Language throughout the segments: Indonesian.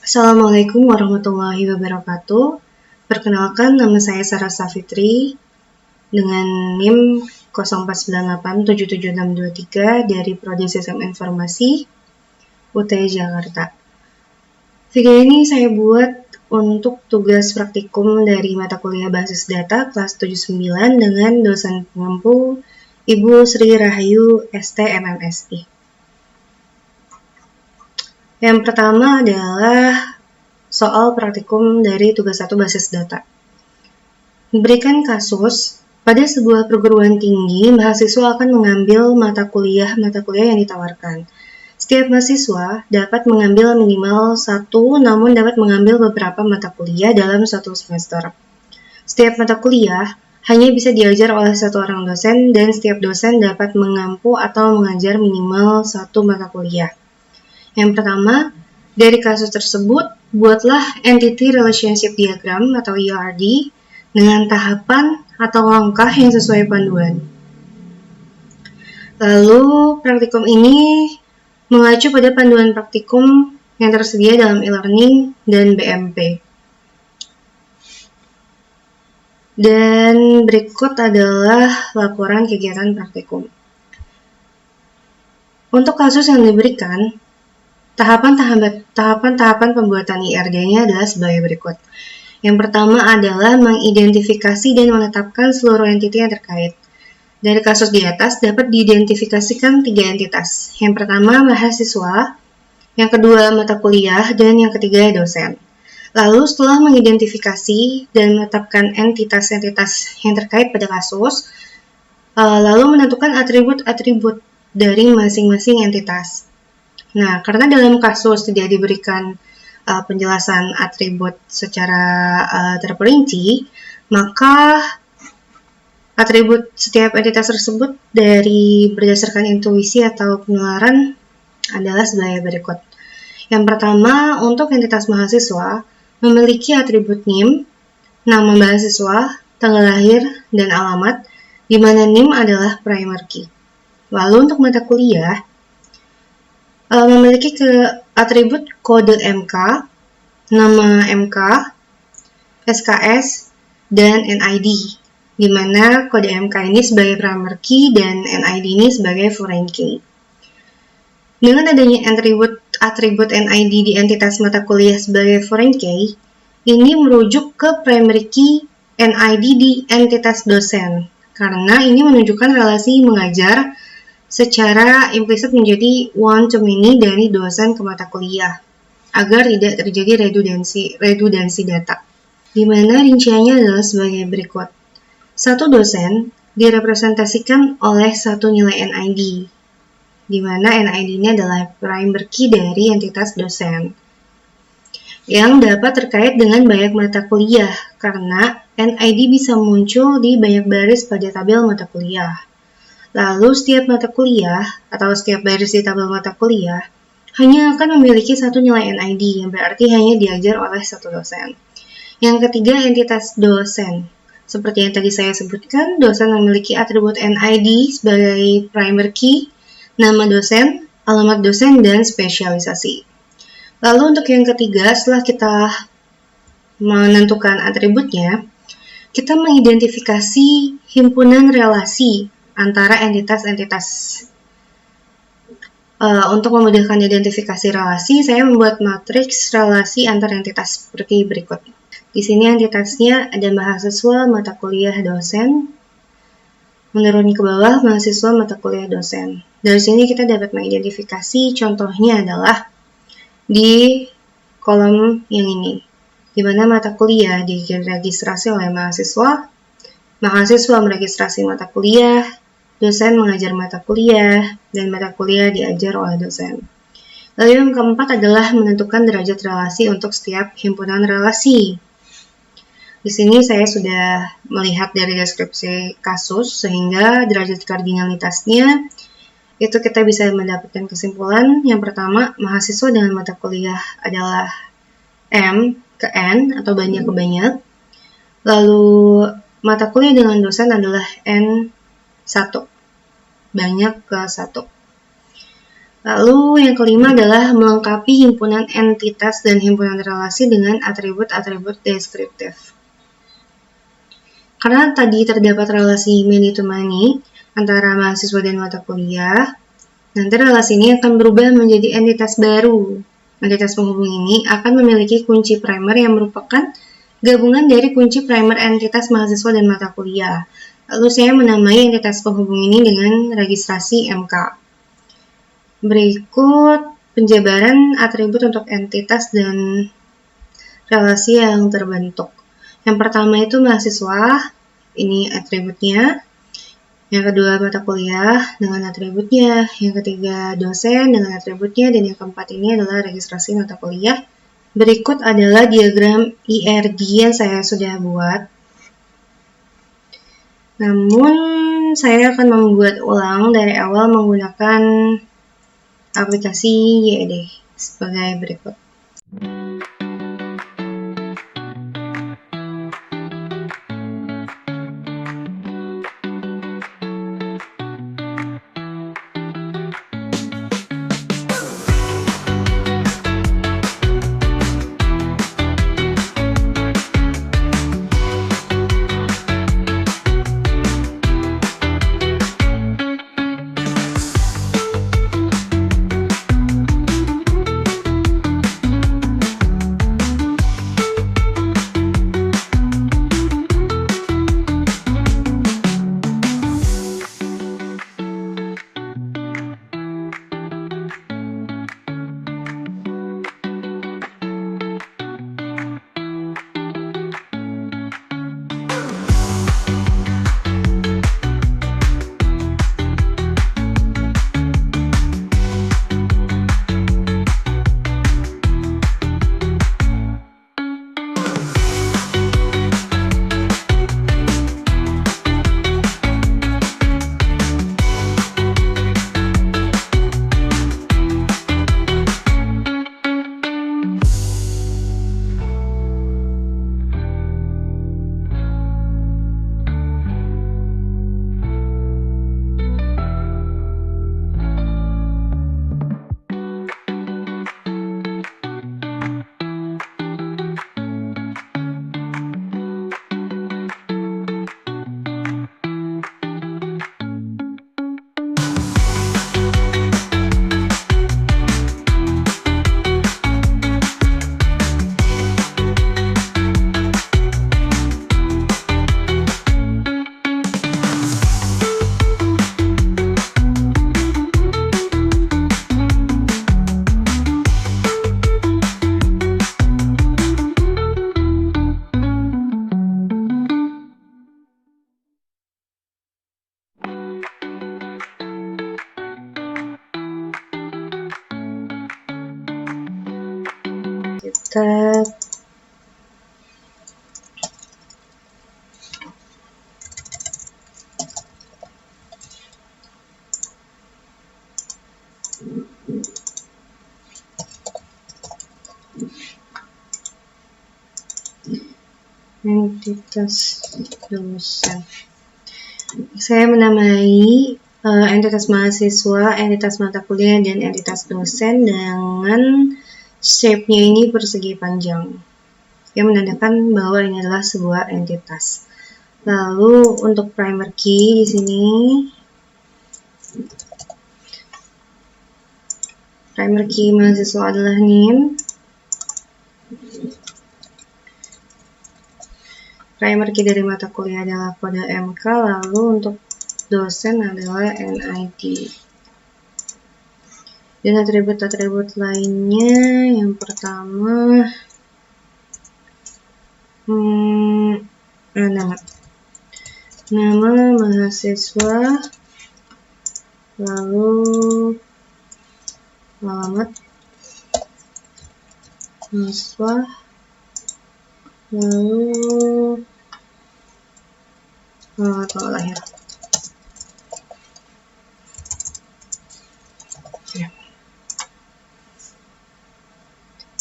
Assalamualaikum warahmatullahi wabarakatuh. Perkenalkan, nama saya Sarah Safitri dengan NIM 04987763 dari Prodi Sistem Informasi UT Jakarta. Video ini saya buat untuk tugas praktikum dari mata kuliah Basis Data kelas 79 dengan dosen pengampu Ibu Sri Rahayu ST MMSI. Yang pertama adalah soal praktikum dari tugas 1 basis data. Diberikan kasus, pada sebuah perguruan tinggi, mahasiswa akan mengambil mata kuliah yang ditawarkan. Setiap mahasiswa dapat mengambil minimal 1, namun dapat mengambil beberapa mata kuliah dalam suatu semester. Setiap mata kuliah hanya bisa diajar oleh satu orang dosen, dan setiap dosen dapat mengampu atau mengajar minimal 1 mata kuliah. Yang pertama, dari kasus tersebut, buatlah Entity Relationship Diagram atau ERD dengan tahapan atau langkah yang sesuai panduan. Lalu, praktikum ini mengacu pada panduan praktikum yang tersedia dalam e-learning dan BMP. Dan berikut adalah laporan kegiatan praktikum. Untuk kasus yang diberikan, tahapan pembuatan IRD-nya adalah sebagai berikut. Yang pertama adalah mengidentifikasi dan menetapkan seluruh entiti yang terkait. Dari kasus di atas dapat diidentifikasikan 3 entitas. Yang pertama mahasiswa, yang kedua mata kuliah, dan yang ketiga dosen. Lalu setelah mengidentifikasi dan menetapkan entitas-entitas yang terkait pada kasus, lalu menentukan atribut-atribut dari masing-masing entitas. Nah, karena dalam kasus tidak diberikan penjelasan atribut secara terperinci, maka atribut setiap entitas tersebut berdasarkan intuisi atau penularan adalah sebagai berikut. Yang pertama, untuk entitas mahasiswa memiliki atribut NIM, nama mahasiswa, tanggal lahir, dan alamat, di mana NIM adalah primary key. Lalu untuk mata kuliah, memiliki atribut kode MK, nama MK, SKS, dan NID, di mana kode MK ini sebagai primary key dan NID ini sebagai foreign key. Dengan adanya atribut NID di entitas mata kuliah sebagai foreign key, ini merujuk ke primary key NID di entitas dosen, karena ini menunjukkan relasi mengajar secara implisit menjadi one-to-many dari dosen ke mata kuliah, agar tidak terjadi redundansi data, di mana rinciannya adalah sebagai berikut. Satu dosen direpresentasikan oleh satu nilai NID, di mana NID ini adalah primary key dari entitas dosen, yang dapat terkait dengan banyak mata kuliah, karena NID bisa muncul di banyak baris pada tabel mata kuliah. Lalu setiap mata kuliah atau setiap baris di tabel mata kuliah hanya akan memiliki satu nilai NID, yang berarti hanya diajar oleh satu dosen. Yang ketiga, entitas dosen. Seperti yang tadi saya sebutkan, dosen memiliki atribut NID sebagai primary key, nama dosen, alamat dosen, dan spesialisasi. Lalu untuk yang ketiga, setelah kita menentukan atributnya, kita mengidentifikasi himpunan relasi antara entitas-entitas. Untuk memudahkan identifikasi relasi, saya membuat matriks relasi antar entitas seperti berikut. Di sini entitasnya ada mahasiswa, mata kuliah, dosen. Menurun ke bawah, mahasiswa, mata kuliah, dosen. Dari sini kita dapat mengidentifikasi, contohnya adalah di kolom yang ini, di mana mata kuliah diregistrasi oleh mahasiswa meregistrasi mata kuliah, dosen mengajar mata kuliah, dan mata kuliah diajar oleh dosen. Lalu yang keempat adalah menentukan derajat relasi untuk setiap himpunan relasi. Di sini saya sudah melihat dari deskripsi kasus, sehingga derajat kardinalitasnya itu kita bisa mendapatkan kesimpulan. Yang pertama, mahasiswa dengan mata kuliah adalah M ke N atau banyak ke banyak. Lalu mata kuliah dengan dosen adalah N1, banyak ke 1. Lalu yang kelima adalah melengkapi himpunan entitas dan himpunan relasi dengan atribut-atribut deskriptif. Karena tadi terdapat relasi many to many antara mahasiswa dan mata kuliah, nanti relasi ini akan berubah menjadi entitas baru. Entitas penghubung ini akan memiliki kunci primer yang merupakan gabungan dari kunci primer entitas mahasiswa dan mata kuliah. Lalu saya menamai entitas penghubung ini dengan registrasi MK. Berikut penjabaran atribut untuk entitas dan relasi yang terbentuk. Yang pertama itu mahasiswa, ini atributnya. Yang kedua mata kuliah dengan atributnya. Yang ketiga dosen dengan atributnya. Dan yang keempat ini adalah registrasi mata kuliah. Berikut adalah diagram IRD yang saya sudah buat. Namun saya akan membuat ulang dari awal menggunakan aplikasi YED sebagai berikut. Kita entitas dosen. Saya menamai entitas mahasiswa, entitas mata kuliah, dan entitas dosen dengan shape-nya ini persegi panjang, yang menandakan bahwa ini adalah sebuah entitas. Lalu untuk primer key di sini, primer key mahasiswa adalah NIM, primer key dari mata kuliah adalah kode MK, lalu untuk dosen adalah NID. Dan atribut-atribut lainnya, yang pertama nama mahasiswa, lalu alamat mahasiswa, lalu tanggal lahir.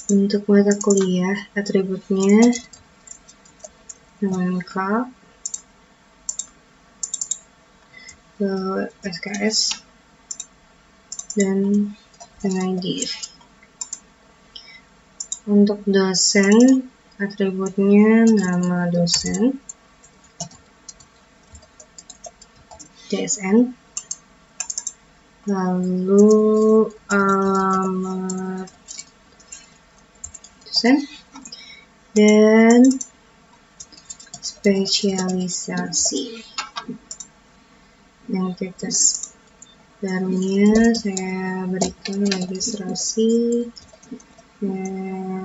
Untuk mata kuliah, atributnya nama MK, SKS, dan NID. Untuk dosen, atributnya nama dosen, DSN, lalu alamat dosen, dan spesialisasi. Entitas barunya saya berikan registrasi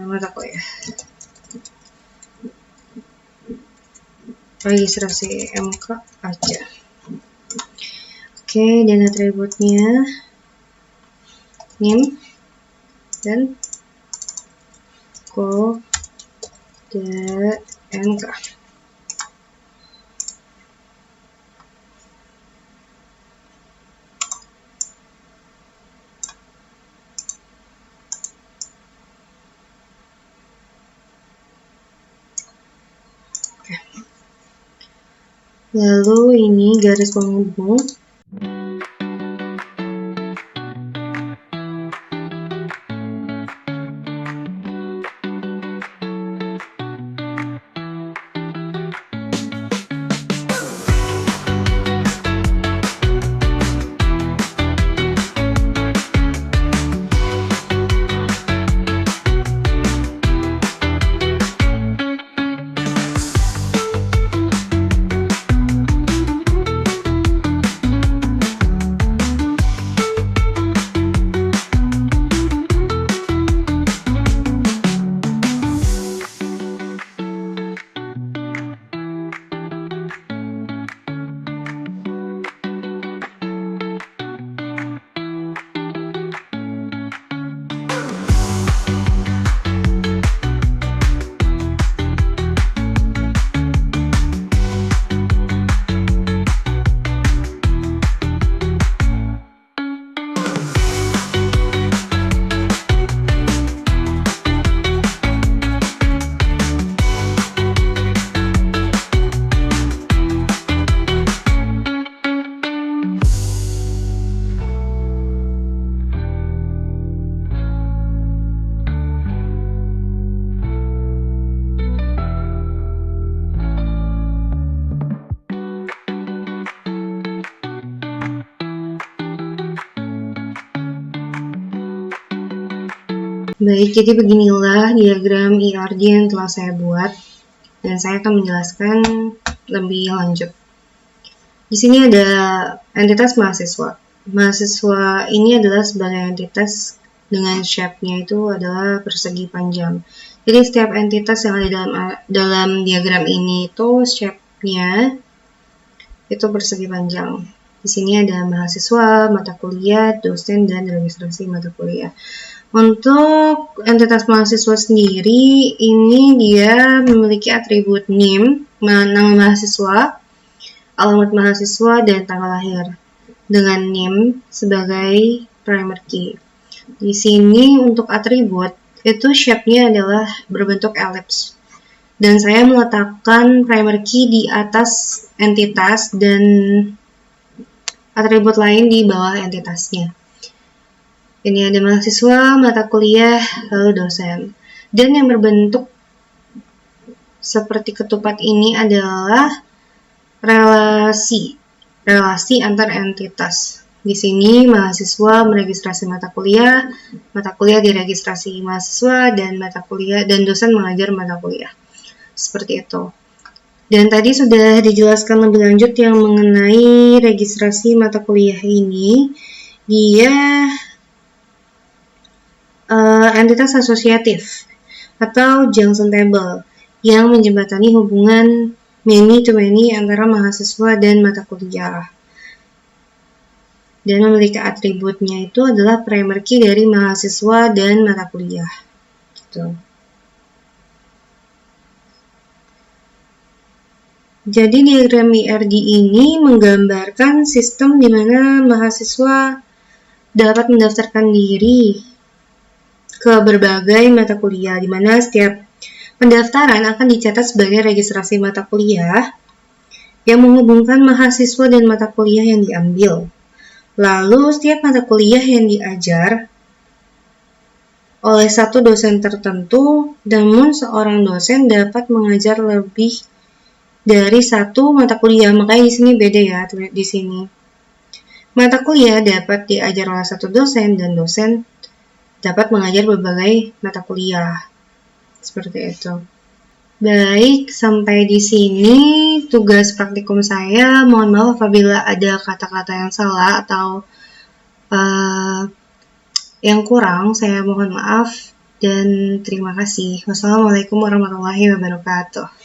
mata kuliah, registrasi MK aja. Oke, dan atributnya NIM dan kode MK. Lalu ini garis penghubung. Baik, jadi beginilah diagram IRD yang telah saya buat, dan saya akan menjelaskan lebih lanjut. Di sini ada entitas mahasiswa. Mahasiswa ini adalah sebagai entitas dengan shape-nya itu adalah persegi panjang. Jadi setiap entitas yang ada dalam diagram ini itu shape-nya itu persegi panjang. Di sini ada mahasiswa, mata kuliah, dosen, dan registrasi mata kuliah. Untuk entitas mahasiswa sendiri, ini dia memiliki atribut NIM, nama mahasiswa, alamat mahasiswa, dan tanggal lahir, dengan NIM sebagai primary key. Di sini untuk atribut, itu shape-nya adalah berbentuk ellipse. Dan saya meletakkan primary key di atas entitas dan atribut lain di bawah entitasnya. Ini ada mahasiswa, mata kuliah, lalu dosen. Dan yang berbentuk seperti ketupat ini adalah relasi antar entitas. Di sini mahasiswa meregistrasi mata kuliah diregistrasi mahasiswa, dan mata kuliah dan dosen mengajar mata kuliah. Seperti itu. Dan tadi sudah dijelaskan lebih lanjut yang mengenai registrasi mata kuliah ini. Dia entitas asosiatif atau junction table yang menjembatani hubungan many to many antara mahasiswa dan mata kuliah. Dan memiliki atributnya itu adalah primary key dari mahasiswa dan mata kuliah. Gitu. Jadi diagram IRD ini menggambarkan sistem di mana mahasiswa dapat mendaftarkan diri ke berbagai mata kuliah, di mana setiap pendaftaran akan dicatat sebagai registrasi mata kuliah yang menghubungkan mahasiswa dan mata kuliah yang diambil. Lalu setiap mata kuliah yang diajar oleh satu dosen tertentu, namun seorang dosen dapat mengajar lebih dari satu mata kuliah. Makanya di sini beda ya, di sini. Mata kuliah dapat diajar oleh satu dosen dan dosen dapat mengajar berbagai mata kuliah. Seperti itu. Baik, sampai di sini tugas praktikum saya. Mohon maaf apabila ada kata-kata yang salah atau yang kurang. Saya mohon maaf dan terima kasih. Wassalamualaikum warahmatullahi wabarakatuh.